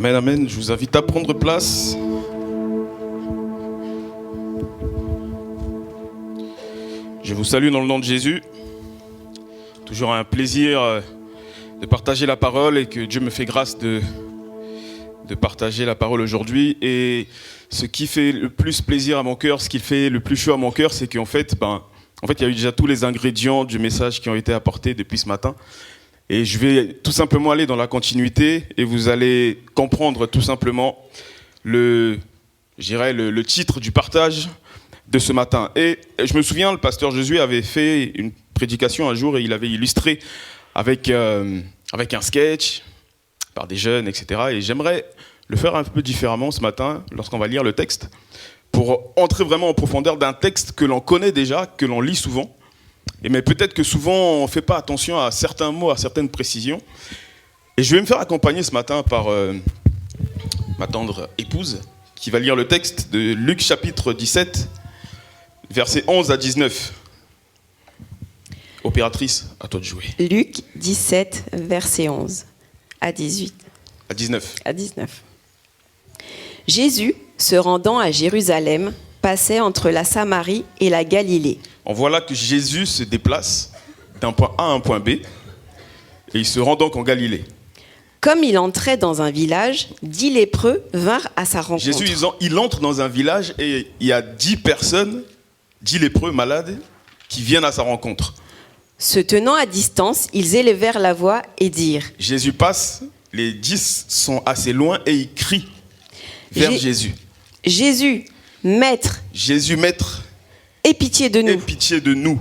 Amen, amen. Je vous invite à prendre place. Je vous salue dans le nom de Jésus. Toujours un plaisir de partager la parole et que Dieu me fait grâce de partager la parole aujourd'hui. Et ce qui fait le plus plaisir à mon cœur, ce qui fait le plus chaud à mon cœur, c'est qu'en fait, il y a eu déjà tous les ingrédients du message qui ont été apportés depuis ce matin. Et je vais tout simplement aller dans la continuité et vous allez comprendre tout simplement le titre du partage de ce matin. Et je me souviens, le pasteur Josué avait fait une prédication un jour et il avait illustré avec un sketch par des jeunes, etc. Et j'aimerais le faire un peu différemment ce matin lorsqu'on va lire le texte pour entrer vraiment en profondeur d'un texte que l'on connaît déjà, que l'on lit souvent. Mais peut-être que souvent on ne fait pas attention à certains mots, à certaines précisions. Et je vais me faire accompagner ce matin par ma tendre épouse qui va lire le texte de Luc chapitre 17, versets 11 à 19. Opératrice, à toi de jouer. Luc 17, verset 11 à 18. À 19. À 19. Jésus, se rendant à Jérusalem, passait entre la Samarie et la Galilée. On voit là que Jésus se déplace d'un point A à un point B et il se rend donc en Galilée. Comme il entrait dans un village, 10 lépreux vinrent à sa rencontre. Jésus, il entre dans un village et il y a 10 personnes, 10 lépreux malades qui viennent à sa rencontre. Se tenant à distance, ils élevèrent la voix et dirent. Jésus passe, les 10 sont assez loin et ils crient vers Jésus. Jésus, Maître. Jésus, Maître. Aie pitié de nous. Aie pitié de nous.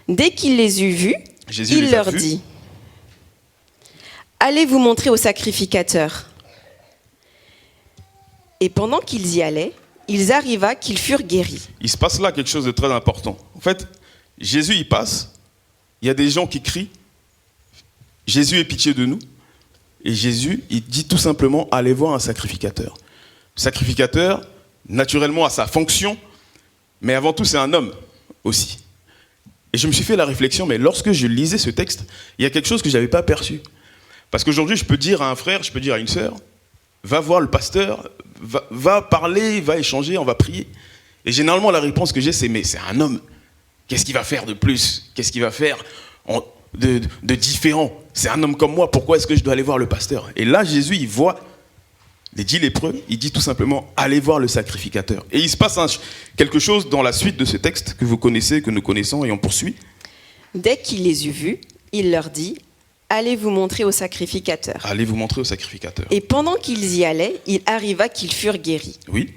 Dès qu'il les eut vus, il leur dit, allez vous montrer au sacrificateur. Et pendant qu'ils y allaient, il arriva qu'ils furent guéris. Il se passe là quelque chose de très important. En fait, Jésus, il passe, il y a des gens qui crient, Jésus, aie pitié de nous. Et Jésus, il dit tout simplement, allez voir un sacrificateur. Le sacrificateur, naturellement, a sa fonction, mais avant tout, c'est un homme aussi. Et je me suis fait la réflexion, mais lorsque je lisais ce texte, il y a quelque chose que je n'avais pas perçu. Parce qu'aujourd'hui, je peux dire à un frère, je peux dire à une sœur, va voir le pasteur, va parler, va échanger, on va prier. Et généralement, la réponse que j'ai, c'est, mais c'est un homme. Qu'est-ce qu'il va faire de plus? Qu'est-ce qu'il va faire de différent? C'est un homme comme moi, pourquoi est-ce que je dois aller voir le pasteur? Et là, Jésus, il voit les 10 lépreux, il dit tout simplement, allez voir le sacrificateur. Et il se passe quelque chose dans la suite de ce texte que vous connaissez, que nous connaissons, et on poursuit. Dès qu'il les eut vus, il leur dit, allez vous montrer au sacrificateur. Allez vous montrer au sacrificateur. Et pendant qu'ils y allaient, il arriva qu'ils furent guéris. Oui.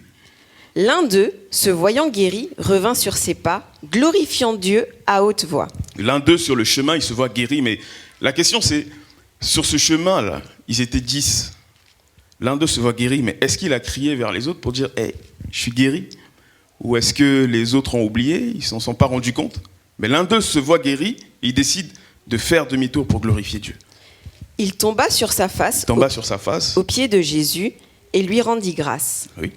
L'un d'eux, se voyant guéri, revint sur ses pas, glorifiant Dieu à haute voix. L'un d'eux, sur le chemin, il se voit guéri, mais la question c'est, sur ce chemin-là, ils étaient 10. L'un d'eux se voit guéri, mais est-ce qu'il a crié vers les autres pour dire « Hey, je suis guéri » Ou est-ce que les autres ont oublié, ils ne s'en sont pas rendus compte? Mais l'un d'eux se voit guéri et il décide de faire demi-tour pour glorifier Dieu. Il tomba sur sa face, au pied de Jésus et lui rendit grâce. Oui.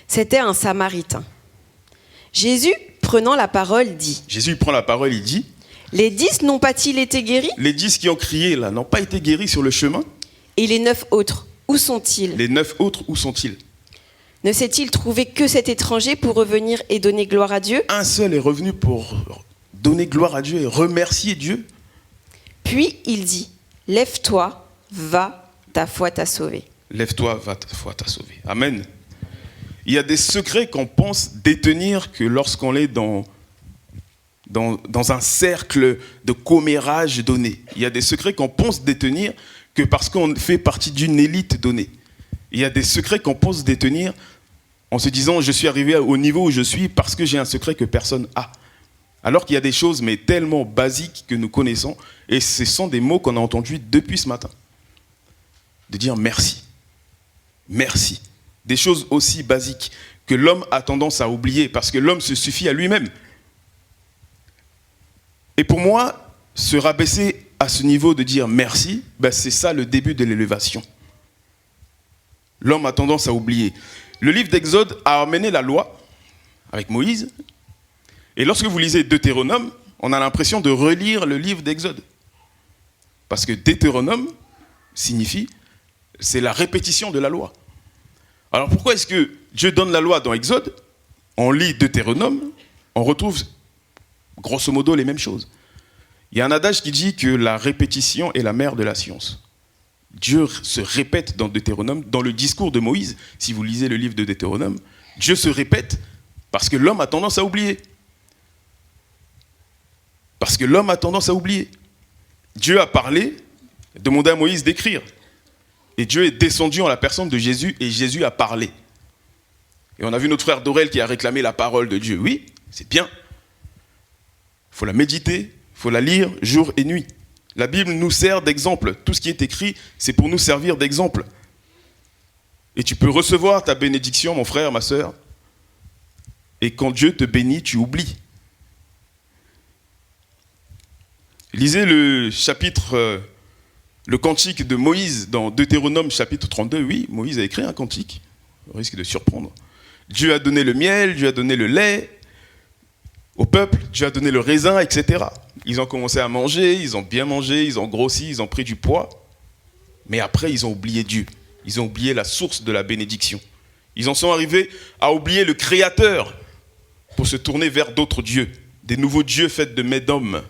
C'était un Samaritain. Jésus, prenant la parole, dit. Jésus prend la parole, il dit. Les 10 n'ont pas-ils été guéris? Les 10 qui ont crié là n'ont pas été guéris sur le chemin? Et les 9 autres, où sont-ils? Les 9 autres, où sont-ils? Ne s'est-il trouvé que cet étranger pour revenir et donner gloire à Dieu? Un seul est revenu pour donner gloire à Dieu et remercier Dieu. Puis il dit, lève-toi, va, ta foi t'a sauvé. Lève-toi, va, ta foi t'a sauvé. Amen. Il y a des secrets qu'on pense détenir que lorsqu'on est dans un cercle de commérage donné. Il y a des secrets qu'on pense détenir que parce qu'on fait partie d'une élite donnée. Il y a des secrets qu'on pense détenir en se disant « je suis arrivé au niveau où je suis parce que j'ai un secret que personne a ». Alors qu'il y a des choses mais tellement basiques que nous connaissons et ce sont des mots qu'on a entendus depuis ce matin. De dire merci. Merci. Des choses aussi basiques que l'homme a tendance à oublier parce que l'homme se suffit à lui-même. Et pour moi, se rabaisser à ce niveau de dire merci, c'est ça le début de l'élévation. L'homme a tendance à oublier. Le livre d'Exode a amené la loi avec Moïse. Et lorsque vous lisez Deutéronome, on a l'impression de relire le livre d'Exode. Parce que Deutéronome signifie c'est la répétition de la loi. Alors pourquoi est-ce que Dieu donne la loi dans Exode? On lit Deutéronome, on retrouve grosso modo les mêmes choses. Il y a un adage qui dit que la répétition est la mère de la science. Dieu se répète dans Deutéronome, dans le discours de Moïse, si vous lisez le livre de Deutéronome, Dieu se répète parce que l'homme a tendance à oublier. Parce que l'homme a tendance à oublier. Dieu a parlé, demandé à Moïse d'écrire. Et Dieu est descendu en la personne de Jésus et Jésus a parlé. Et on a vu notre frère Dorel qui a réclamé la parole de Dieu. Oui, c'est bien. Il faut la méditer, il faut la lire jour et nuit. La Bible nous sert d'exemple. Tout ce qui est écrit, c'est pour nous servir d'exemple. Et tu peux recevoir ta bénédiction, mon frère, ma sœur. Et quand Dieu te bénit, tu oublies. Lisez le chapitre, le cantique de Moïse dans Deutéronome chapitre 32. Oui, Moïse a écrit un cantique. Au risque de surprendre. Dieu a donné le miel, Dieu a donné le lait au peuple, Dieu a donné le raisin, etc. Ils ont commencé à manger, ils ont bien mangé, ils ont grossi, ils ont pris du poids. Mais après, ils ont oublié Dieu. Ils ont oublié la source de la bénédiction. Ils en sont arrivés à oublier le Créateur pour se tourner vers d'autres dieux, des nouveaux dieux faits de mains d'hommes.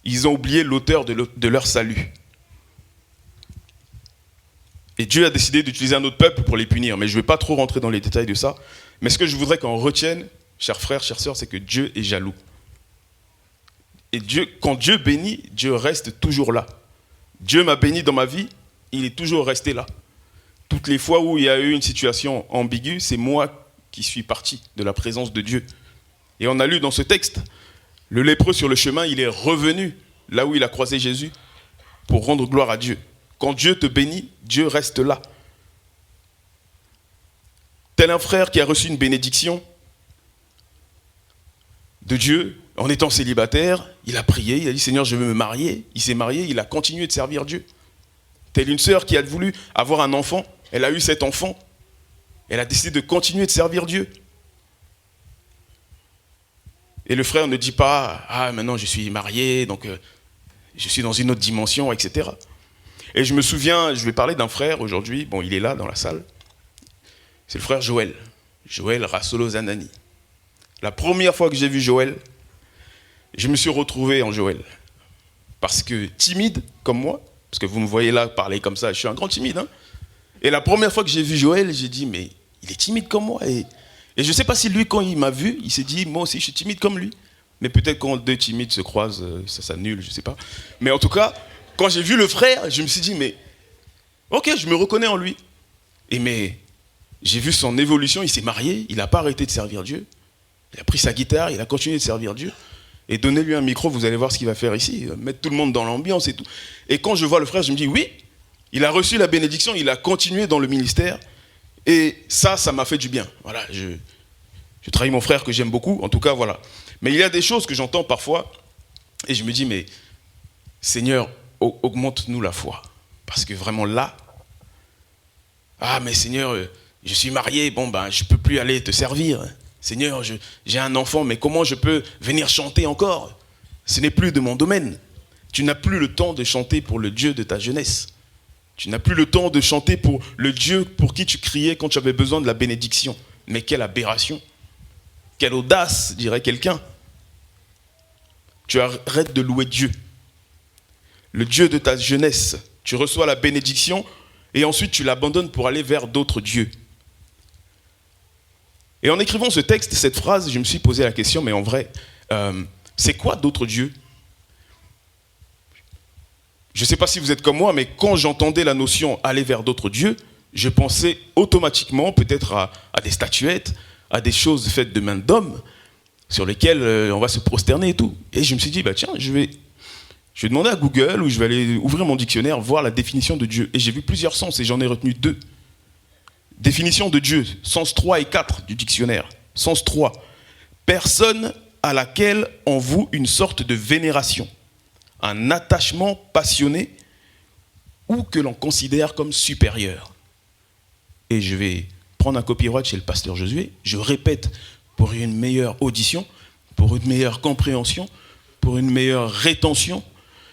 Ils ont oublié l'auteur de leur salut. Et Dieu a décidé d'utiliser un autre peuple pour les punir. Mais je ne vais pas trop rentrer dans les détails de ça. Mais ce que je voudrais qu'on retienne, chers frères, chères sœurs, c'est que Dieu est jaloux. Et quand Dieu bénit, Dieu reste toujours là. Dieu m'a béni dans ma vie, il est toujours resté là. Toutes les fois où il y a eu une situation ambiguë, c'est moi qui suis parti de la présence de Dieu. Et on a lu dans ce texte, le lépreux sur le chemin, il est revenu là où il a croisé Jésus pour rendre gloire à Dieu. Quand Dieu te bénit, Dieu reste là. Tel un frère qui a reçu une bénédiction de Dieu, en étant célibataire, il a prié, il a dit « Seigneur, je veux me marier ». Il s'est marié, il a continué de servir Dieu. Telle une sœur qui a voulu avoir un enfant, elle a eu cet enfant, elle a décidé de continuer de servir Dieu. Et le frère ne dit pas « Ah, maintenant je suis marié, donc je suis dans une autre dimension, etc. » Et je me souviens, je vais parler d'un frère aujourd'hui, bon, il est là dans la salle, c'est le frère Joël, Joël Rassolo Zanani. La première fois que j'ai vu Joël, je me suis retrouvé en Joël. Parce que timide comme moi, parce que vous me voyez là parler comme ça, je suis un grand timide. Hein. Et la première fois que j'ai vu Joël, j'ai dit, mais il est timide comme moi. Et je ne sais pas si lui, quand il m'a vu, il s'est dit, moi aussi, je suis timide comme lui. Mais peut-être quand deux timides se croisent, ça s'annule, je ne sais pas. Mais en tout cas, quand j'ai vu le frère, je me suis dit, mais ok, je me reconnais en lui. Mais j'ai vu son évolution, il s'est marié, il n'a pas arrêté de servir Dieu. Il a pris sa guitare, il a continué de servir Dieu. Et donnez-lui un micro, vous allez voir ce qu'il va faire ici. Mettre tout le monde dans l'ambiance et tout. Et quand je vois le frère, je me dis, oui, il a reçu la bénédiction, il a continué dans le ministère. Et ça m'a fait du bien. Voilà, je trahis mon frère que j'aime beaucoup, en tout cas, voilà. Mais il y a des choses que j'entends parfois, et je me dis, mais Seigneur, augmente-nous la foi. Parce que vraiment là, ah mais Seigneur, je suis marié, bon ben je ne peux plus aller te servir. Seigneur, j'ai un enfant, mais comment je peux venir chanter encore? Ce n'est plus de mon domaine. Tu n'as plus le temps de chanter pour le Dieu de ta jeunesse. Tu n'as plus le temps de chanter pour le Dieu pour qui tu criais quand tu avais besoin de la bénédiction. Mais quelle aberration! Quelle audace, dirait quelqu'un. Tu arrêtes de louer Dieu. Le Dieu de ta jeunesse. Tu reçois la bénédiction et ensuite tu l'abandonnes pour aller vers d'autres dieux. Et en écrivant ce texte, cette phrase, je me suis posé la question, mais en vrai, c'est quoi d'autres dieux? Je ne sais pas si vous êtes comme moi, mais quand j'entendais la notion « aller vers d'autres dieux », je pensais automatiquement peut-être à des statuettes, à des choses faites de mains d'hommes, sur lesquelles on va se prosterner et tout. Et je me suis dit, bah tiens, je vais demander à Google, ou je vais aller ouvrir mon dictionnaire, voir la définition de Dieu. Et j'ai vu plusieurs sens, et j'en ai retenu 2. Définition de Dieu, sens 3 et 4 du dictionnaire. Sens 3, personne à laquelle on voue une sorte de vénération, un attachement passionné ou que l'on considère comme supérieur. Et je vais prendre un copyright chez le pasteur Josué, je répète pour une meilleure audition, pour une meilleure compréhension, pour une meilleure rétention,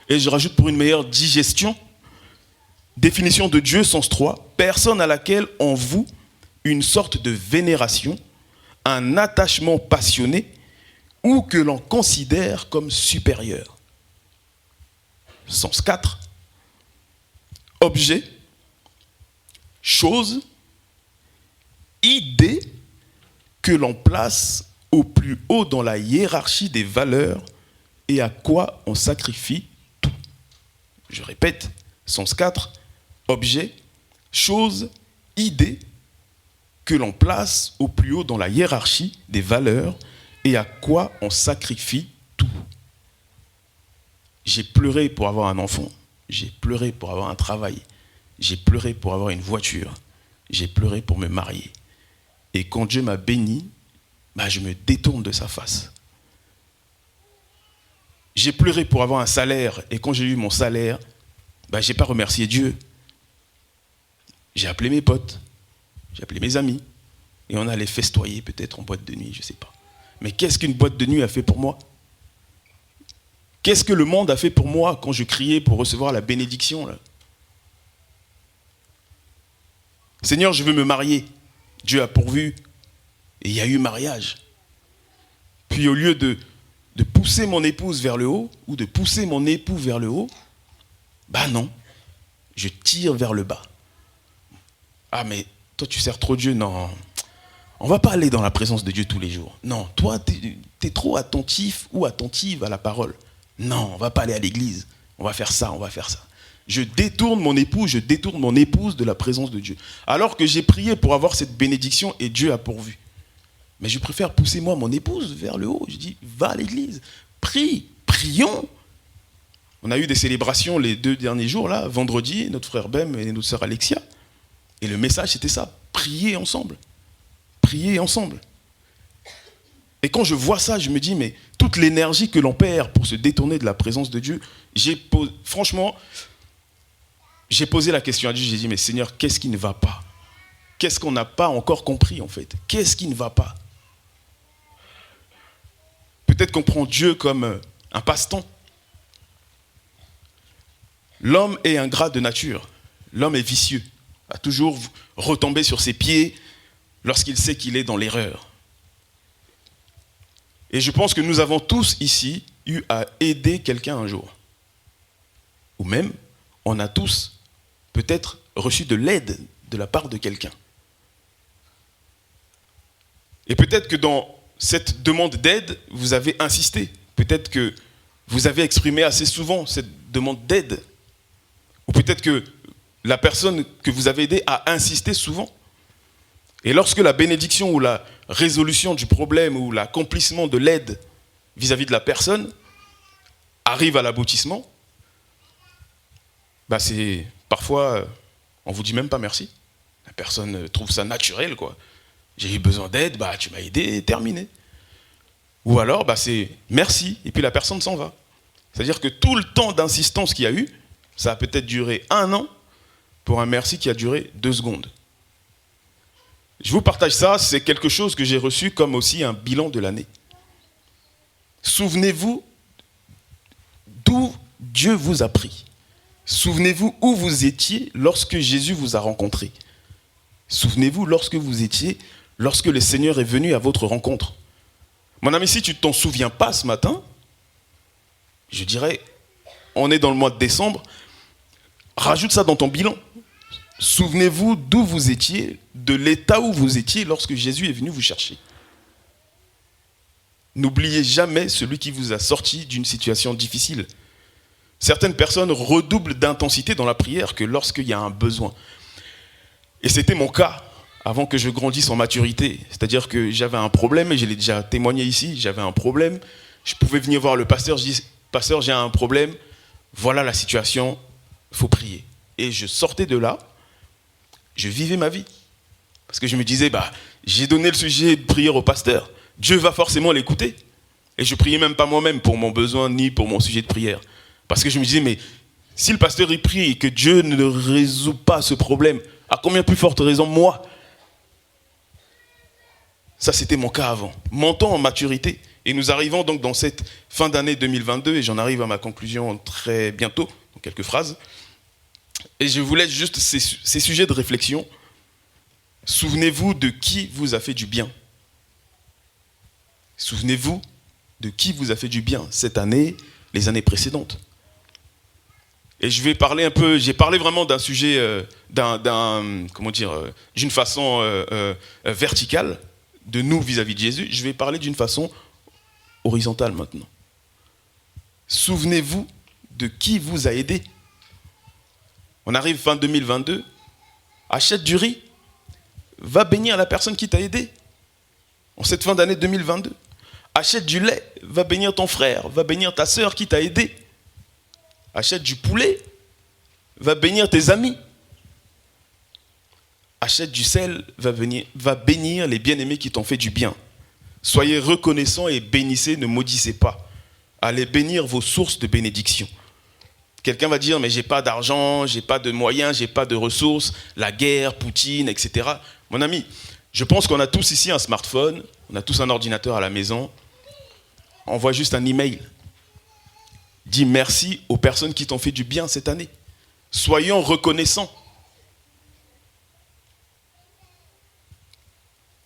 et je rajoute pour une meilleure digestion. Définition de Dieu, sens 3, personne à laquelle on voue une sorte de vénération, un attachement passionné ou que l'on considère comme supérieur. Sens 4, objet, chose, idée que l'on place au plus haut dans la hiérarchie des valeurs et à quoi on sacrifie tout. Je répète, sens 4, objet, chose, idée que l'on place au plus haut dans la hiérarchie des valeurs et à quoi on sacrifie tout. J'ai pleuré pour avoir un enfant, j'ai pleuré pour avoir un travail, j'ai pleuré pour avoir une voiture, j'ai pleuré pour me marier. Et quand Dieu m'a béni, je me détourne de sa face. J'ai pleuré pour avoir un salaire et quand j'ai eu mon salaire, je n'ai pas remercié Dieu. J'ai appelé mes potes, j'ai appelé mes amis et on allait festoyer peut-être en boîte de nuit, je ne sais pas. Mais qu'est-ce qu'une boîte de nuit a fait pour moi ? Qu'est-ce que le monde a fait pour moi quand je criais pour recevoir la bénédiction là ? Seigneur, je veux me marier. Dieu a pourvu et il y a eu mariage. Puis au lieu de pousser mon épouse vers le haut ou de pousser mon époux vers le haut, non, je tire vers le bas. Ah mais toi tu sers trop Dieu, non. On ne va pas aller dans la présence de Dieu tous les jours. Non, toi tu es trop attentif ou attentive à la parole. Non, on ne va pas aller à l'église. On va faire ça, on va faire ça. Je détourne mon époux, je détourne mon épouse de la présence de Dieu. Alors que j'ai prié pour avoir cette bénédiction et Dieu a pourvu. Mais je préfère pousser moi mon épouse vers le haut. Je dis, va à l'église, prie, prions. On a eu des célébrations les 2 derniers jours, là, vendredi, notre frère Bem et notre sœur Alexia. Et le message, c'était ça, prier ensemble. Prier ensemble. Et quand je vois ça, je me dis, mais toute l'énergie que l'on perd pour se détourner de la présence de Dieu, franchement, j'ai posé la question à Dieu, j'ai dit, mais Seigneur, qu'est-ce qui ne va pas ? Qu'est-ce qu'on n'a pas encore compris, en fait ? Qu'est-ce qui ne va pas ? Peut-être qu'on prend Dieu comme un passe-temps. L'homme est ingrat de nature. L'homme est vicieux. Va toujours retomber sur ses pieds lorsqu'il sait qu'il est dans l'erreur. Et je pense que nous avons tous ici eu à aider quelqu'un un jour. Ou même, on a tous peut-être reçu de l'aide de la part de quelqu'un. Et peut-être que dans cette demande d'aide, vous avez insisté. Peut-être que vous avez exprimé assez souvent cette demande d'aide. Ou peut-être que la personne que vous avez aidée a insisté souvent. Et lorsque la bénédiction ou la résolution du problème ou l'accomplissement de l'aide vis-à-vis de la personne arrive à l'aboutissement, c'est parfois, on ne vous dit même pas merci. La personne trouve ça naturel, quoi. J'ai eu besoin d'aide, tu m'as aidé, terminé. Ou alors, c'est merci, et puis la personne s'en va. C'est-à-dire que tout le temps d'insistance qu'il y a eu, ça a peut-être duré 1 an pour un merci qui a duré 2 secondes. Je vous partage ça, c'est quelque chose que j'ai reçu comme aussi un bilan de l'année. Souvenez-vous d'où Dieu vous a pris. Souvenez-vous où vous étiez lorsque Jésus vous a rencontré. Souvenez-vous lorsque le Seigneur est venu à votre rencontre. Mon ami, si tu ne t'en souviens pas ce matin, je dirais, on est dans le mois de décembre, rajoute ça dans ton bilan. Souvenez-vous d'où vous étiez, de l'état où vous étiez lorsque Jésus est venu vous chercher. N'oubliez jamais celui qui vous a sorti d'une situation difficile. Certaines personnes redoublent d'intensité dans la prière que lorsqu'il y a un besoin. Et c'était mon cas avant que je grandisse en maturité. C'est-à-dire que j'avais un problème, et je l'ai déjà témoigné ici, j'avais un problème. Je pouvais venir voir le pasteur, je dis, pasteur, j'ai un problème, voilà la situation, il faut prier. Et je sortais de là, je vivais ma vie. Parce que je me disais, j'ai donné le sujet de prière au pasteur. Dieu va forcément l'écouter. Et je priais même pas moi-même pour mon besoin, ni pour mon sujet de prière. Parce que je me disais, mais si le pasteur y prie et que Dieu ne résout pas ce problème, à combien plus forte raison moi ? Ça, c'était mon cas avant. Montant en maturité. Et nous arrivons donc dans cette fin d'année 2022, et j'en arrive à ma conclusion très bientôt, dans quelques phrases. Et je vous laisse juste ces sujets de réflexion. Souvenez-vous de qui vous a fait du bien. Souvenez-vous de qui vous a fait du bien cette année, les années précédentes. Et je vais parler un peu, j'ai parlé vraiment d'un sujet, d'une façon verticale, de nous vis-à-vis de Jésus. Je vais parler d'une façon horizontale maintenant. Souvenez-vous de qui vous a aidé. On arrive fin 2022, achète du riz, va bénir la personne qui t'a aidé en cette fin d'année 2022. Achète du lait, va bénir ton frère, va bénir ta sœur qui t'a aidé. Achète du poulet, va bénir tes amis. Achète du sel, va bénir les bien-aimés qui t'ont fait du bien. Soyez reconnaissants et bénissez, ne maudissez pas. Allez bénir vos sources de bénédiction. Quelqu'un va dire, mais j'ai pas d'argent, j'ai pas de moyens, j'ai pas de ressources, la guerre, Poutine, etc. Mon ami, je pense qu'on a tous ici un smartphone, on a tous un ordinateur à la maison. Envoie juste un email. Dis merci aux personnes qui t'ont fait du bien cette année. Soyons reconnaissants.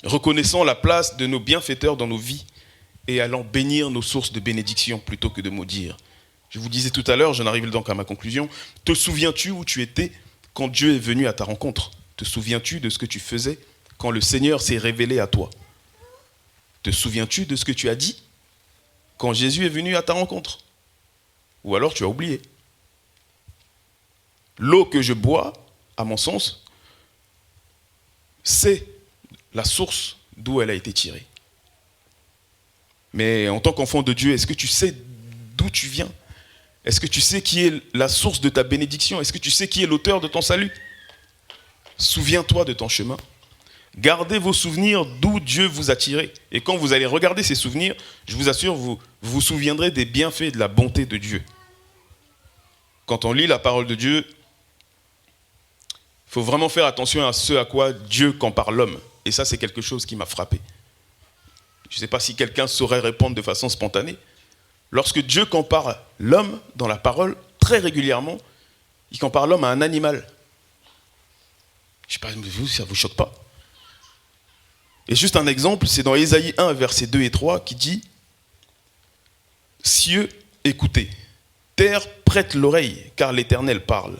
Reconnaissons la place de nos bienfaiteurs dans nos vies et allons bénir nos sources de bénédiction plutôt que de maudire. Je vous disais tout à l'heure, j'en arrive donc à ma conclusion. Te souviens-tu où tu étais quand Dieu est venu à ta rencontre? Te souviens-tu de ce que tu faisais quand le Seigneur s'est révélé à toi? Te souviens-tu de ce que tu as dit quand Jésus est venu à ta rencontre? Ou alors tu as oublié. L'eau que je bois, à mon sens, c'est la source d'où elle a été tirée. Mais en tant qu'enfant de Dieu, est-ce que tu sais d'où tu viens? Est-ce que tu sais qui est la source de ta bénédiction? Est-ce que tu sais qui est l'auteur de ton salut? Souviens-toi de ton chemin. Gardez vos souvenirs d'où Dieu vous a tiré. Et quand vous allez regarder ces souvenirs, je vous assure, vous vous souviendrez des bienfaits et de la bonté de Dieu. Quand on lit la parole de Dieu, il faut vraiment faire attention à ce à quoi Dieu compare l'homme. Et ça, c'est quelque chose qui m'a frappé. Je ne sais pas si quelqu'un saurait répondre de façon spontanée. Lorsque Dieu compare l'homme dans la parole, très régulièrement, il compare l'homme à un animal. Je ne sais pas, vous, ça ne vous choque pas? Et juste un exemple, c'est dans Ésaïe 1, versets 2 et 3, qui dit « Cieux, écoutez, terre, prête l'oreille, car l'Éternel parle.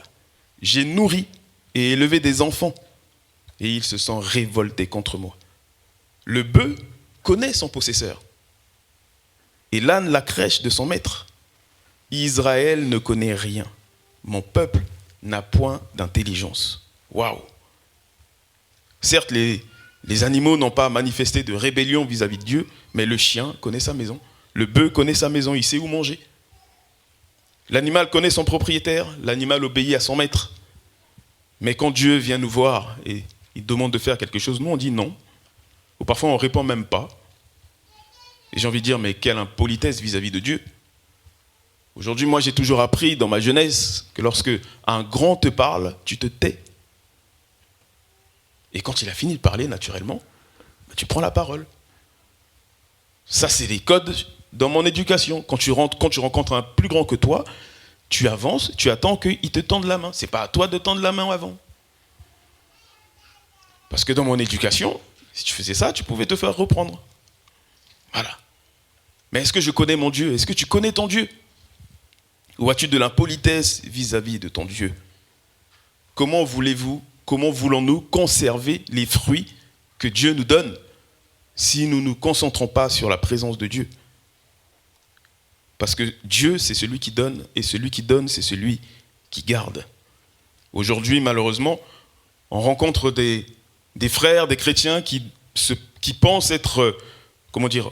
J'ai nourri et élevé des enfants, et ils se sont révoltés contre moi. Le bœuf connaît son possesseur, et l'âne la crèche de son maître. Israël ne connaît rien. Mon peuple n'a point d'intelligence. » Waouh! Certes, les animaux n'ont pas manifesté de rébellion vis-à-vis de Dieu, mais le chien connaît sa maison. Le bœuf connaît sa maison, il sait où manger. L'animal connaît son propriétaire, l'animal obéit à son maître. Mais quand Dieu vient nous voir et il demande de faire quelque chose, nous on dit non. Ou parfois on ne répond même pas. Et j'ai envie de dire, mais quelle impolitesse vis-à-vis de Dieu. Aujourd'hui, moi j'ai toujours appris dans ma jeunesse que lorsque un grand te parle, tu te tais. Et quand il a fini de parler, naturellement, tu prends la parole. Ça, c'est des codes dans mon éducation. Quand tu rencontres un plus grand que toi, tu avances, tu attends qu'il te tende la main. Ce n'est pas à toi de tendre la main avant. Parce que dans mon éducation, si tu faisais ça, tu pouvais te faire reprendre. Voilà. Mais est-ce que je connais mon Dieu? Est-ce que tu connais ton Dieu? Ou as-tu de l'impolitesse vis-à-vis de ton Dieu? Comment voulons-nous conserver les fruits que Dieu nous donne si nous ne nous concentrons pas sur la présence de Dieu? Parce que Dieu, c'est celui qui donne, et celui qui donne, c'est celui qui garde. Aujourd'hui, malheureusement, on rencontre des frères, des chrétiens qui pensent être,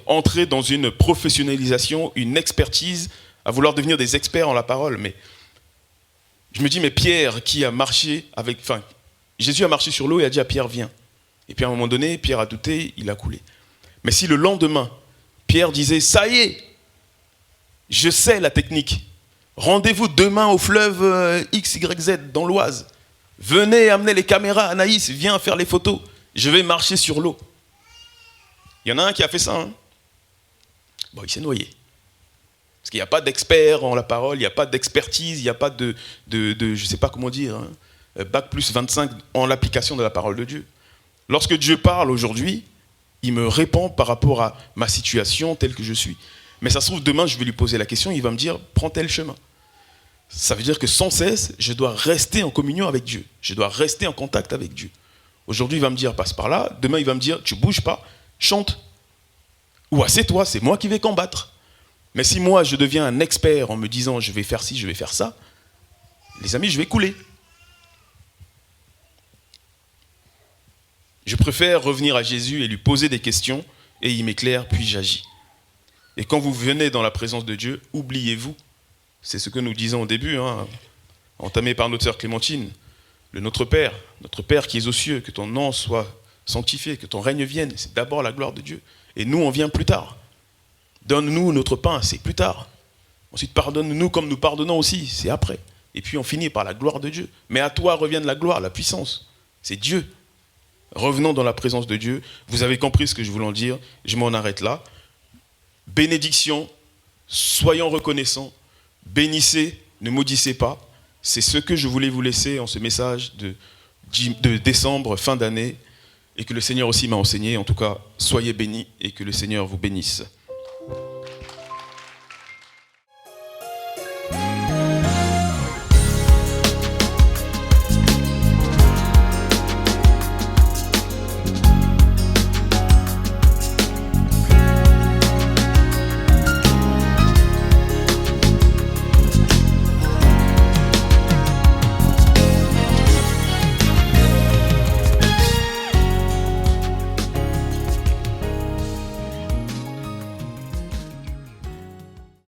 entrés dans une professionnalisation, une expertise, à vouloir devenir des experts en la parole. Mais je me dis, mais Pierre, Jésus a marché sur l'eau et a dit à Pierre, viens. Et puis à un moment donné, Pierre a douté, il a coulé. Mais si le lendemain, Pierre disait, ça y est, je sais la technique. Rendez-vous demain au fleuve XYZ dans l'Oise. Venez amener les caméras, Anaïs, viens faire les photos. Je vais marcher sur l'eau. Il y en a un qui a fait ça. Bon, il s'est noyé. Parce qu'il n'y a pas d'expert en la parole, il n'y a pas d'expertise, il n'y a pas de je ne sais pas comment dire, hein, bac plus 25 en l'application de la parole de Dieu. Lorsque Dieu parle aujourd'hui, il me répond par rapport à ma situation telle que je suis. Mais ça se trouve, demain, je vais lui poser la question, il va me dire, prends tel chemin. Ça veut dire que sans cesse, je dois rester en communion avec Dieu. Je dois rester en contact avec Dieu. Aujourd'hui, il va me dire, passe par là. Demain, il va me dire, tu bouges pas, chante. Ou assieds-toi, c'est moi qui vais combattre. Mais si moi, je deviens un expert en me disant, je vais faire ci, je vais faire ça, les amis, je vais couler. Je préfère revenir à Jésus et lui poser des questions, et il m'éclaire, puis j'agis. Et quand vous venez dans la présence de Dieu, oubliez-vous. C'est ce que nous disons au début, hein, entamé par notre sœur Clémentine. Notre Père qui es aux cieux, que ton nom soit sanctifié, que ton règne vienne. C'est d'abord la gloire de Dieu. Et nous, on vient plus tard. Donne-nous notre pain, c'est plus tard. Ensuite, pardonne-nous comme nous pardonnons aussi, c'est après. Et puis on finit par la gloire de Dieu. Mais à toi revienne la gloire, la puissance. C'est Dieu. Revenons dans la présence de Dieu. Vous avez compris ce que je voulais en dire. Je m'en arrête là. Bénédiction, soyons reconnaissants. Bénissez, ne maudissez pas. C'est ce que je voulais vous laisser en ce message de décembre, fin d'année. Et que le Seigneur aussi m'a enseigné. En tout cas, soyez bénis et que le Seigneur vous bénisse.